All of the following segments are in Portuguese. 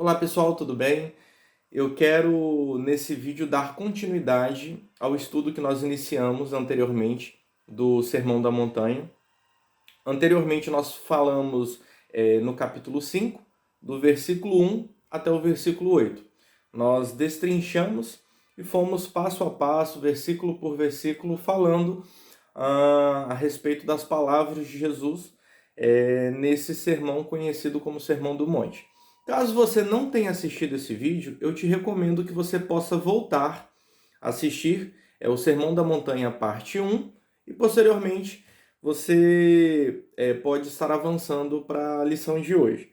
Olá pessoal, tudo bem? Eu quero nesse vídeo dar continuidade ao estudo que nós iniciamos anteriormente do Sermão da Montanha. Anteriormente nós falamos no capítulo 5, do versículo 1 até o versículo 8. Nós destrinchamos e fomos passo a passo, versículo por versículo, falando a respeito das palavras de Jesus nesse sermão conhecido como Sermão do Monte. Caso você não tenha assistido esse vídeo, eu te recomendo que você possa voltar a assistir o Sermão da Montanha parte 1 e posteriormente você pode estar avançando para a lição de hoje,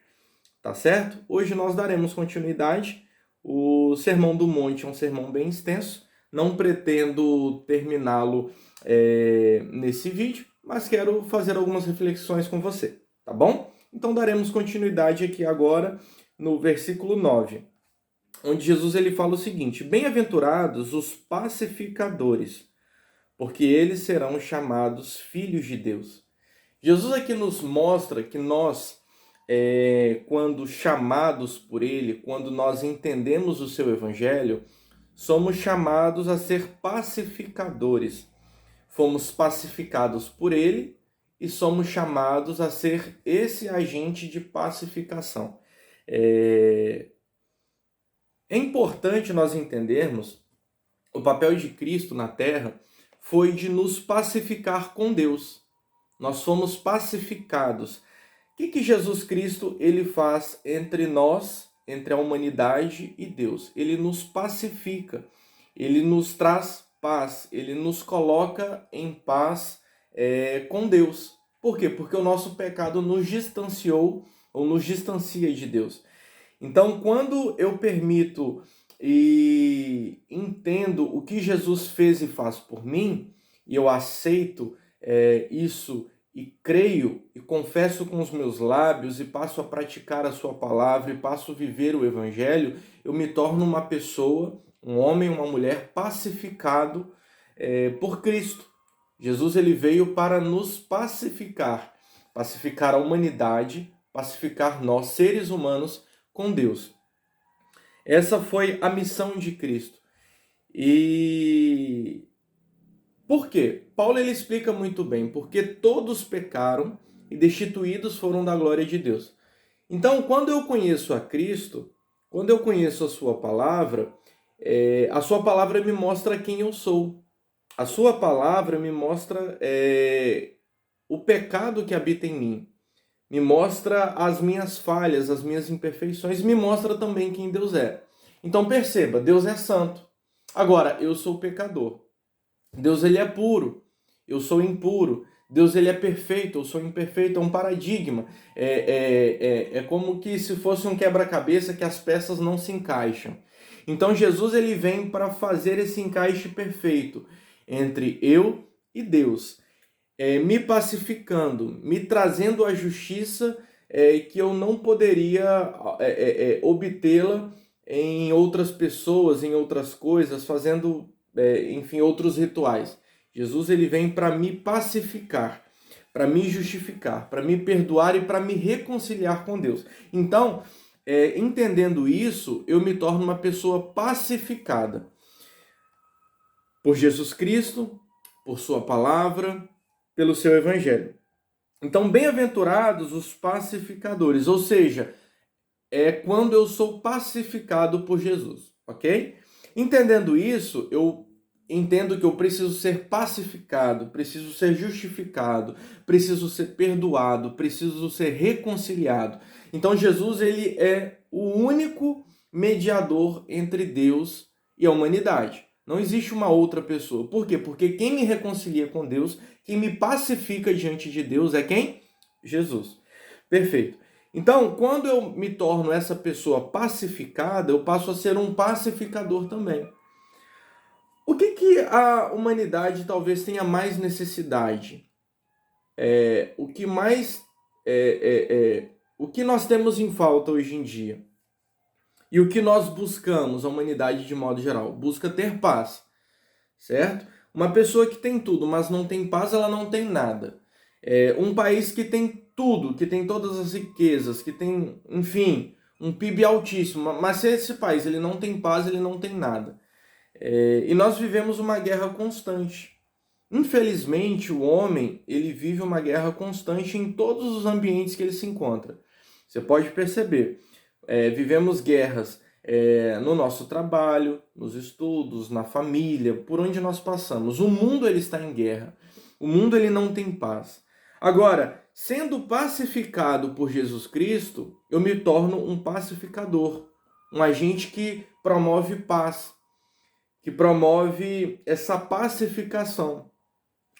tá certo? Hoje nós daremos continuidade. O Sermão do Monte é um sermão bem extenso, não pretendo terminá-lo nesse vídeo, mas quero fazer algumas reflexões com você, tá bom? Então daremos continuidade aqui agora no versículo 9, onde Jesus ele fala o seguinte: bem-aventurados os pacificadores, porque eles serão chamados filhos de Deus. Jesus aqui nos mostra que nós, quando chamados por Ele, quando nós entendemos o seu Evangelho, somos chamados a ser pacificadores. Fomos pacificados por Ele e somos chamados a ser esse agente de pacificação. É importante nós entendermos o papel de Cristo na Terra foi de nos pacificar com Deus. Nós fomos pacificados. O que Jesus Cristo ele faz entre nós, entre a humanidade e Deus? Ele nos pacifica, ele nos traz paz, ele nos coloca em paz com Deus. Por quê? Porque o nosso pecado nos distanciou ou nos distancia de Deus. Então, quando eu permito e entendo o que Jesus fez e faz por mim, e eu aceito isso e creio e confesso com os meus lábios e passo a praticar a sua palavra e passo a viver o Evangelho, eu me torno uma pessoa, um homem, uma mulher pacificado por Cristo. Jesus ele veio para nos pacificar, pacificar a humanidade, pacificar nós, seres humanos, com Deus. Essa foi a missão de Cristo. E por quê? Paulo ele explica muito bem, porque todos pecaram e destituídos foram da glória de Deus. Então, quando eu conheço a Cristo, quando eu conheço a sua palavra me mostra quem eu sou. A sua palavra me mostra o pecado que habita em mim. Me mostra as minhas falhas, as minhas imperfeições, me mostra também quem Deus é. Então perceba, Deus é santo. Agora, eu sou pecador. Deus ele é puro, eu sou impuro. Deus ele é perfeito, eu sou imperfeito. É um paradigma. É como que se fosse um quebra-cabeça que as peças não se encaixam. Então Jesus ele vem para fazer esse encaixe perfeito entre eu e Deus. Me pacificando, me trazendo a justiça que eu não poderia obtê-la em outras pessoas, em outras coisas, fazendo, enfim, outros rituais. Jesus ele vem para me pacificar, para me justificar, para me perdoar e para me reconciliar com Deus. Então, entendendo isso, eu me torno uma pessoa pacificada por Jesus Cristo, por sua palavra, pelo seu Evangelho. Então, bem-aventurados os pacificadores, ou seja, é quando eu sou pacificado por Jesus, ok? Entendendo isso, eu entendo que eu preciso ser pacificado, preciso ser justificado, preciso ser perdoado, preciso ser reconciliado. Então, Jesus ele é o único mediador entre Deus e a humanidade. Não existe uma outra pessoa. Por quê? Porque quem me reconcilia com Deus, quem me pacifica diante de Deus é quem? Jesus. Perfeito. Então, quando eu me torno essa pessoa pacificada, eu passo a ser um pacificador também. O que a humanidade talvez tenha mais necessidade? O que nós temos em falta hoje em dia? E o que nós buscamos, a humanidade de modo geral? Busca ter paz, certo? Uma pessoa que tem tudo, mas não tem paz, ela não tem nada. Um país que tem tudo, que tem todas as riquezas, que tem, enfim, um PIB altíssimo, mas se esse país ele não tem paz, ele não tem nada. E nós vivemos uma guerra constante. Infelizmente, o homem ele vive uma guerra constante em todos os ambientes que ele se encontra. Você pode perceber, vivemos guerras no nosso trabalho, nos estudos, na família, por onde nós passamos. O mundo ele está em guerra. O mundo ele não tem paz. Agora, sendo pacificado por Jesus Cristo, eu me torno um pacificador, um agente que promove paz, que promove essa pacificação.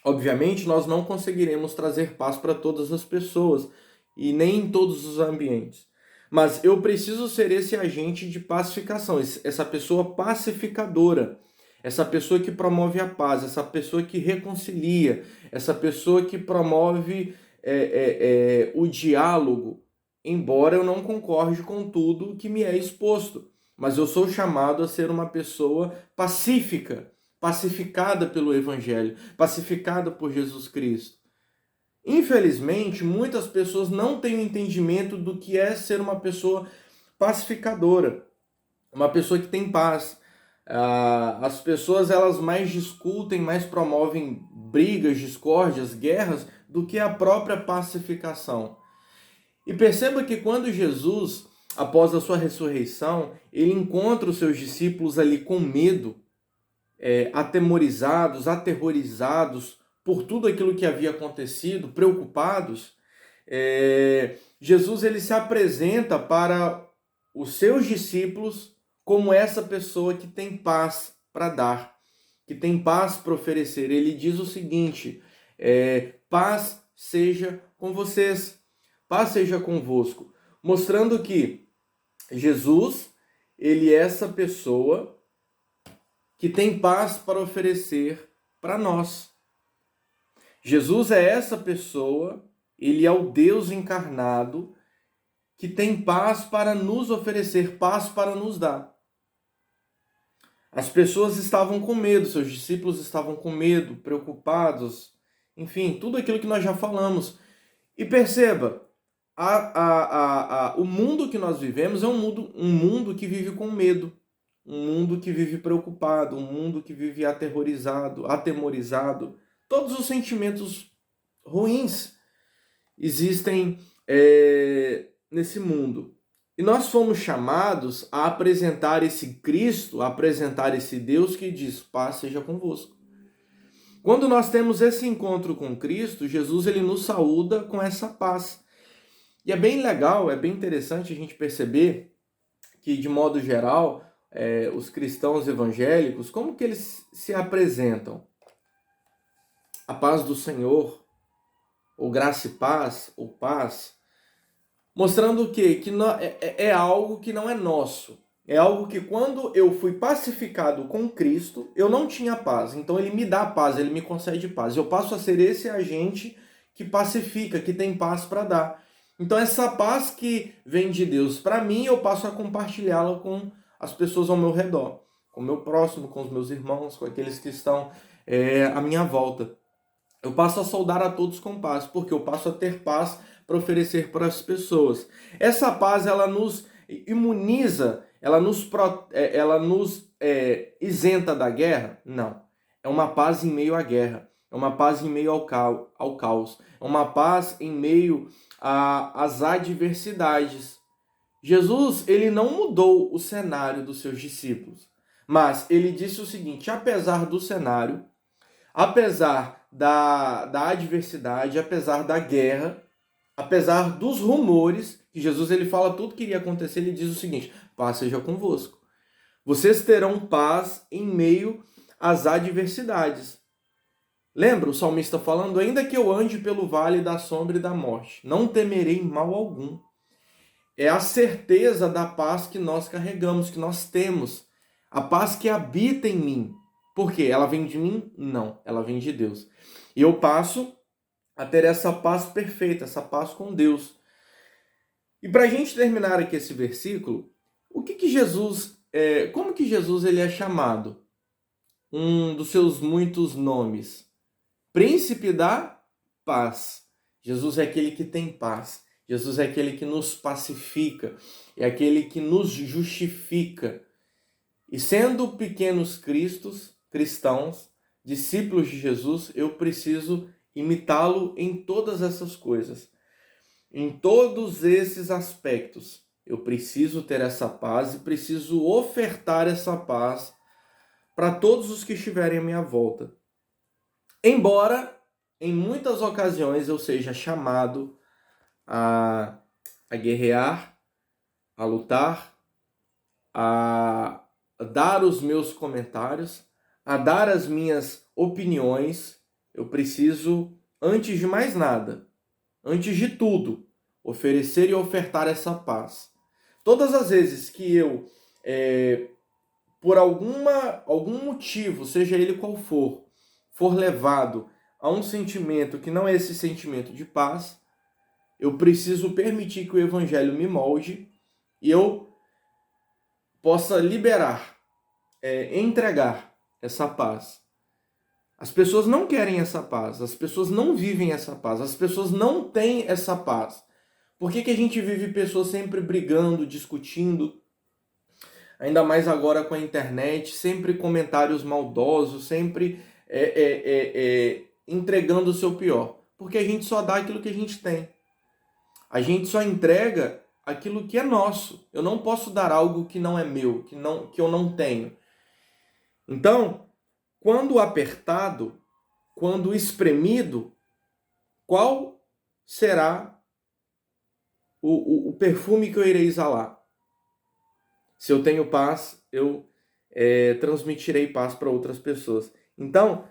Obviamente, nós não conseguiremos trazer paz para todas as pessoas e nem em todos os ambientes. Mas eu preciso ser esse agente de pacificação, essa pessoa pacificadora, essa pessoa que promove a paz, essa pessoa que reconcilia, essa pessoa que promove o diálogo, embora eu não concorde com tudo que me é exposto. Mas eu sou chamado a ser uma pessoa pacífica, pacificada pelo Evangelho, pacificada por Jesus Cristo. Infelizmente, muitas pessoas não têm o entendimento do que é ser uma pessoa pacificadora, uma pessoa que tem paz. As pessoas elas mais discutem, mais promovem brigas, discórdias, guerras, do que a própria pacificação. E perceba que quando Jesus, após a sua ressurreição, ele encontra os seus discípulos ali com medo, atemorizados, aterrorizados por tudo aquilo que havia acontecido, preocupados, Jesus ele se apresenta para os seus discípulos como essa pessoa que tem paz para dar, que tem paz para oferecer. Ele diz o seguinte, paz seja com vocês, paz seja convosco, mostrando que Jesus, ele é essa pessoa que tem paz para oferecer para nós. Jesus é essa pessoa, ele é o Deus encarnado que tem paz para nos oferecer, paz para nos dar. As pessoas estavam com medo, seus discípulos estavam com medo, preocupados, enfim, tudo aquilo que nós já falamos. E perceba, o mundo que nós vivemos é um mundo que vive com medo, um mundo que vive preocupado, um mundo que vive aterrorizado, atemorizado. Todos os sentimentos ruins existem nesse mundo. E nós fomos chamados a apresentar esse Cristo, a apresentar esse Deus que diz, paz seja convosco. Quando nós temos esse encontro com Cristo, Jesus ele nos saúda com essa paz. E é bem legal, é bem interessante a gente perceber que, de modo geral, os cristãos evangélicos, como que eles se apresentam? A paz do Senhor, ou graça e paz, ou paz, mostrando o quê? Que é algo que não é nosso. É algo que quando eu fui pacificado com Cristo, eu não tinha paz. Então ele me dá paz, ele me concede paz. Eu passo a ser esse agente que pacifica, que tem paz para dar. Então essa paz que vem de Deus para mim, eu passo a compartilhá-la com as pessoas ao meu redor, com o meu próximo, com os meus irmãos, com aqueles que estão à minha volta. Eu passo a saudar a todos com paz, porque eu passo a ter paz para oferecer para as pessoas. Essa paz, ela nos imuniza, ela nos isenta da guerra? Não. É uma paz em meio à guerra, é uma paz em meio ao caos, é uma paz em meio às adversidades. Jesus, ele não mudou o cenário dos seus discípulos, mas ele disse o seguinte, apesar do cenário, apesar da adversidade, apesar da guerra, apesar dos rumores, que Jesus ele fala tudo que iria acontecer, ele diz o seguinte, paz seja convosco. Vocês terão paz em meio às adversidades. Lembra o salmista falando, ainda que eu ande pelo vale da sombra e da morte, não temerei mal algum. É a certeza da paz que nós carregamos, que nós temos. A paz que habita em mim. Por quê? Ela vem de mim? Não, ela vem de Deus. E eu passo a ter essa paz perfeita, essa paz com Deus. E para a gente terminar aqui esse versículo, como que Jesus ele é chamado? Um dos seus muitos nomes. Príncipe da paz. Jesus é aquele que tem paz. Jesus é aquele que nos pacifica, é aquele que nos justifica. E sendo pequenos cristãos, discípulos de Jesus, eu preciso imitá-lo em todas essas coisas. Em todos esses aspectos, eu preciso ter essa paz e preciso ofertar essa paz para todos os que estiverem à minha volta. Embora, em muitas ocasiões, eu seja chamado a guerrear, a lutar, a dar os meus comentários, a dar as minhas opiniões, eu preciso, antes de mais nada, antes de tudo, oferecer e ofertar essa paz. Todas as vezes que eu, por algum motivo, seja ele qual for levado a um sentimento que não é esse sentimento de paz, eu preciso permitir que o Evangelho me molde e eu possa liberar, entregar essa paz. As pessoas não querem essa paz, as pessoas não vivem essa paz, as pessoas não têm essa paz. Por que a gente vive pessoas sempre brigando, discutindo? Ainda mais agora com a internet, sempre comentários maldosos, sempre entregando o seu pior. Porque a gente só dá aquilo que a gente tem. A gente só entrega aquilo que é nosso. Eu não posso dar algo que não é meu, que eu não tenho. Então, quando apertado, quando espremido, qual será o perfume que eu irei exalar? Se eu tenho paz, eu transmitirei paz para outras pessoas. Então,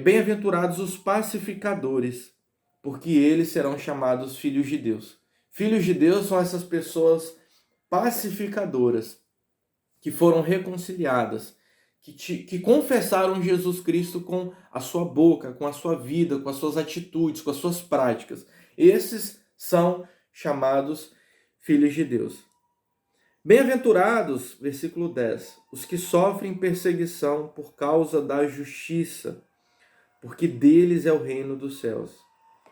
bem-aventurados os pacificadores, porque eles serão chamados filhos de Deus. Filhos de Deus são essas pessoas pacificadoras, que foram reconciliadas, que confessaram Jesus Cristo com a sua boca, com a sua vida, com as suas atitudes, com as suas práticas. Esses são chamados filhos de Deus. Bem-aventurados, versículo 10, os que sofrem perseguição por causa da justiça, porque deles é o reino dos céus.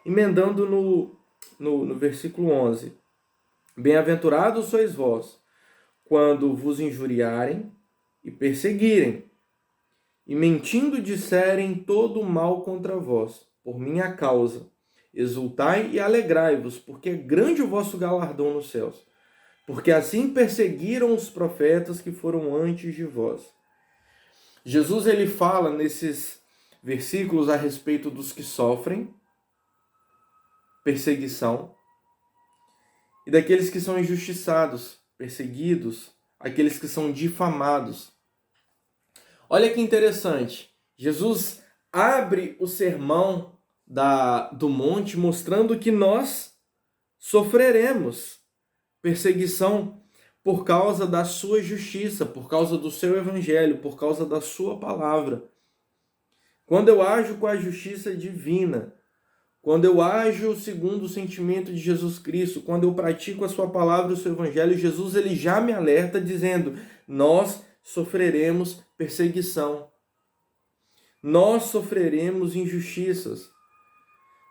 Emendando no versículo 11, bem-aventurados sois vós, quando vos injuriarem e perseguirem, e mentindo disserem todo o mal contra vós, por minha causa. Exultai e alegrai-vos, porque é grande o vosso galardão nos céus. Porque assim perseguiram os profetas que foram antes de vós. Jesus ele fala nesses versículos a respeito dos que sofrem perseguição e daqueles que são injustiçados, perseguidos, aqueles que são difamados. Olha que interessante, Jesus abre o sermão do monte mostrando que nós sofreremos perseguição por causa da sua justiça, por causa do seu evangelho, por causa da sua palavra. Quando eu ajo com a justiça divina, quando eu ajo segundo o sentimento de Jesus Cristo, quando eu pratico a sua palavra, o seu evangelho, Jesus ele já me alerta dizendo: nós sofreremos perseguição. Nós sofreremos injustiças.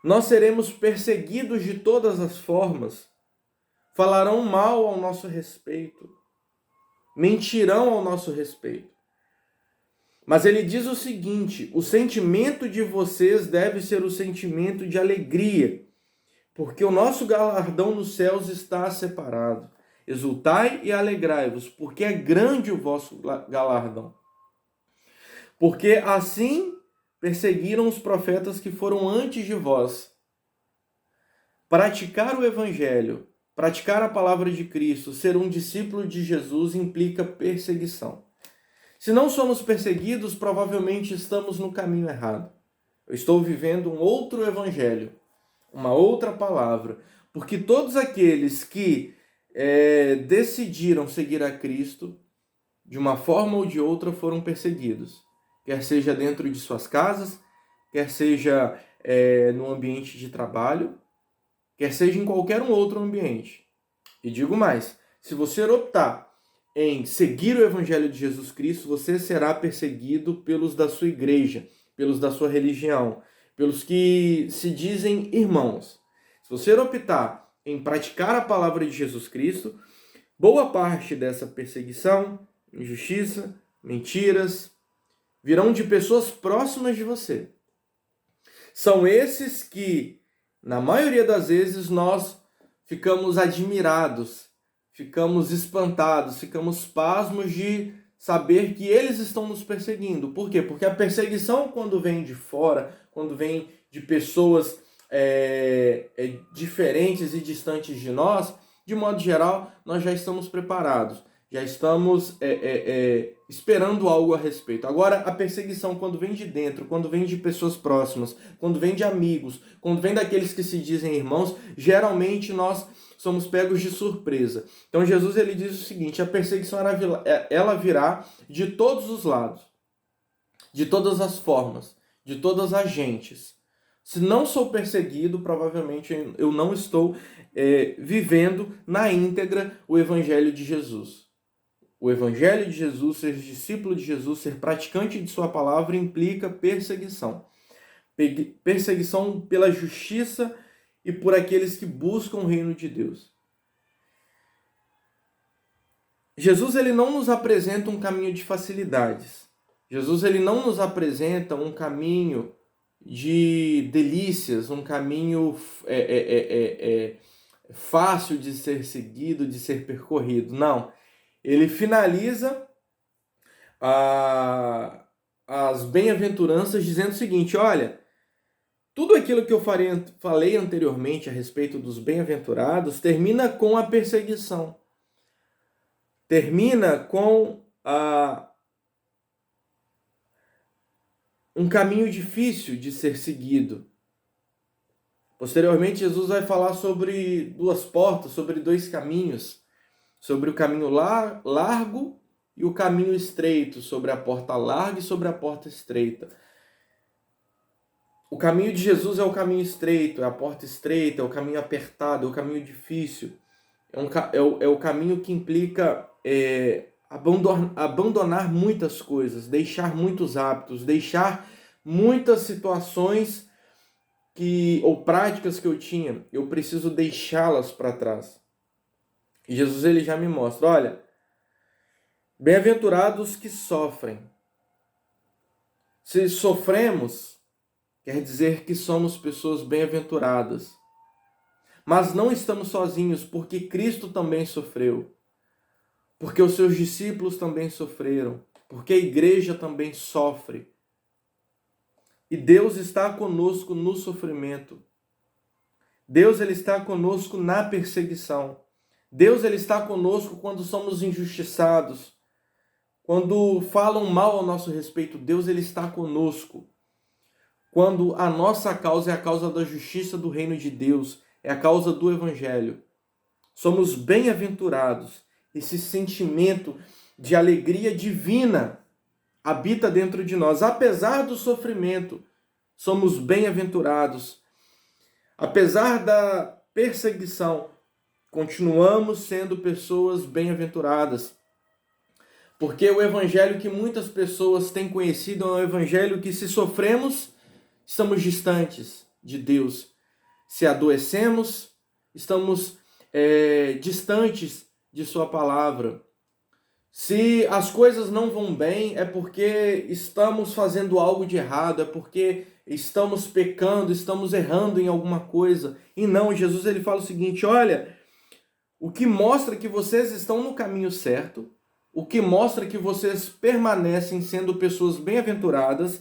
Nós seremos perseguidos de todas as formas. Falarão mal ao nosso respeito. Mentirão ao nosso respeito. Mas ele diz o seguinte: o sentimento de vocês deve ser o sentimento de alegria, porque o nosso galardão nos céus está separado. Exultai e alegrai-vos, porque é grande o vosso galardão. Porque assim perseguiram os profetas que foram antes de vós. Praticar o evangelho, praticar a palavra de Cristo, ser um discípulo de Jesus implica perseguição. Se não somos perseguidos, provavelmente estamos no caminho errado. Eu estou vivendo um outro evangelho, uma outra palavra, porque todos aqueles que decidiram seguir a Cristo, de uma forma ou de outra, foram perseguidos. Quer seja dentro de suas casas, quer seja no ambiente de trabalho, quer seja em qualquer um outro ambiente. E digo mais, se você optar em seguir o Evangelho de Jesus Cristo, você será perseguido pelos da sua igreja, pelos da sua religião, pelos que se dizem irmãos. Se você optar em praticar a palavra de Jesus Cristo, boa parte dessa perseguição, injustiça, mentiras, virão de pessoas próximas de você. São esses que, na maioria das vezes, nós ficamos admirados, ficamos espantados, ficamos pasmos de saber que eles estão nos perseguindo. Por quê? Porque a perseguição, quando vem de fora, quando vem de pessoas diferentes e distantes de nós, de modo geral, nós já estamos preparados, já estamos esperando algo a respeito. Agora, a perseguição, quando vem de dentro, quando vem de pessoas próximas, quando vem de amigos, quando vem daqueles que se dizem irmãos, geralmente nós somos pegos de surpresa. Então, Jesus ele diz o seguinte: a perseguição ela virá de todos os lados, de todas as formas, de todas as gentes. Se não sou perseguido, provavelmente eu não estou vivendo na íntegra o Evangelho de Jesus. O Evangelho de Jesus, ser discípulo de Jesus, ser praticante de sua palavra, implica perseguição. Perseguição pela justiça e por aqueles que buscam o reino de Deus. Jesus ele não nos apresenta um caminho de facilidades. Jesus ele não nos apresenta um caminho de delícias, um caminho fácil de ser seguido, de ser percorrido. Não. Ele finaliza as bem-aventuranças dizendo o seguinte: olha, tudo aquilo que eu falei anteriormente a respeito dos bem-aventurados termina com a perseguição. Termina com um caminho difícil de ser seguido. Posteriormente, Jesus vai falar sobre duas portas, sobre dois caminhos, sobre o caminho largo e o caminho estreito, sobre a porta larga e sobre a porta estreita. O caminho de Jesus é o caminho estreito, é a porta estreita, é o caminho apertado, é o caminho difícil. É o caminho que implica abandonar muitas coisas, deixar muitos hábitos, deixar muitas situações ou práticas que eu tinha, eu preciso deixá-las para trás. E Jesus ele já me mostra, olha, bem-aventurados que sofrem. Se sofremos, quer dizer que somos pessoas bem-aventuradas. Mas não estamos sozinhos, porque Cristo também sofreu. Porque os seus discípulos também sofreram. Porque a igreja também sofre. E Deus está conosco no sofrimento. Deus ele está conosco na perseguição. Deus ele está conosco quando somos injustiçados. Quando falam mal ao nosso respeito, Deus ele está conosco. Quando a nossa causa é a causa da justiça do reino de Deus, é a causa do Evangelho. Somos bem-aventurados. Esse sentimento de alegria divina habita dentro de nós. Apesar do sofrimento, somos bem-aventurados. Apesar da perseguição, continuamos sendo pessoas bem-aventuradas. Porque o Evangelho que muitas pessoas têm conhecido é um Evangelho que, se sofremos, estamos distantes de Deus. Se adoecemos, estamos distantes de sua palavra. Se as coisas não vão bem, é porque estamos fazendo algo de errado, é porque estamos pecando, estamos errando em alguma coisa. E não, Jesus ele fala o seguinte: olha, o que mostra que vocês estão no caminho certo, o que mostra que vocês permanecem sendo pessoas bem-aventuradas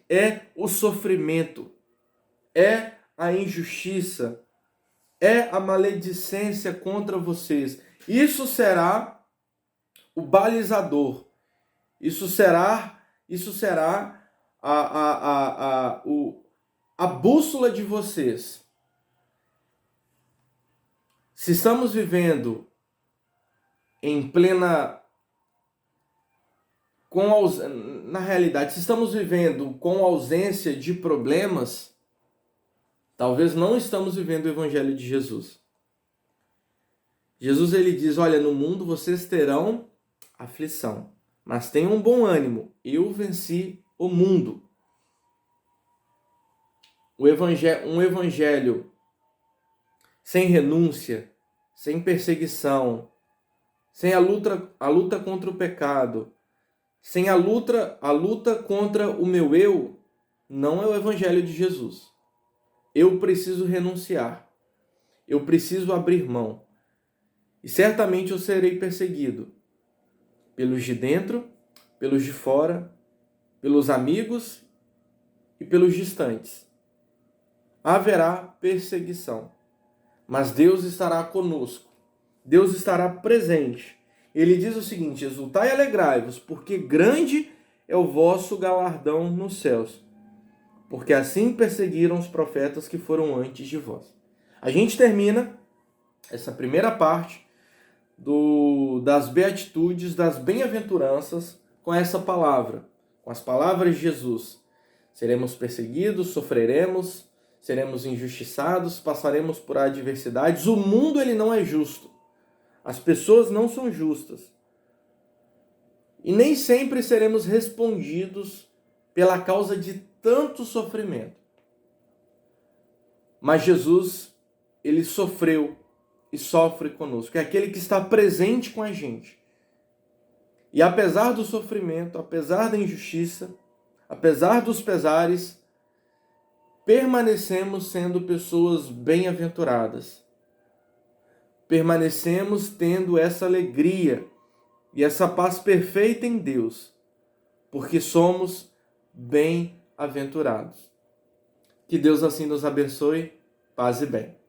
é o sofrimento, é a injustiça, é a maledicência contra vocês. Isso será o balizador. Isso será a bússola de vocês. Se estamos vivendo em plena... Na realidade, se estamos vivendo com ausência de problemas, talvez não estamos vivendo o Evangelho de Jesus. Jesus ele diz, olha, no mundo vocês terão aflição, mas tenham um bom ânimo, eu venci o mundo. Um evangelho sem renúncia, sem perseguição, sem a luta contra o pecado, sem a luta contra o meu eu, não é o evangelho de Jesus. Eu preciso renunciar. Eu preciso abrir mão. E certamente eu serei perseguido pelos de dentro, pelos de fora, pelos amigos e pelos distantes. Haverá perseguição, mas Deus estará conosco. Deus estará presente. Ele diz o seguinte: exultai e alegrai-vos, porque grande é o vosso galardão nos céus, porque assim perseguiram os profetas que foram antes de vós. A gente termina essa primeira parte das beatitudes, das bem-aventuranças, com essa palavra, com as palavras de Jesus. Seremos perseguidos, sofreremos, seremos injustiçados, passaremos por adversidades. O mundo ele não é justo. As pessoas não são justas. E nem sempre seremos respondidos pela causa de tanto sofrimento. Mas Jesus, ele sofreu e sofre conosco. É aquele que está presente com a gente. E apesar do sofrimento, apesar da injustiça, apesar dos pesares, permanecemos sendo pessoas bem-aventuradas. Permanecemos tendo essa alegria e essa paz perfeita em Deus, porque somos bem-aventurados. Que Deus assim nos abençoe. Paz e bem.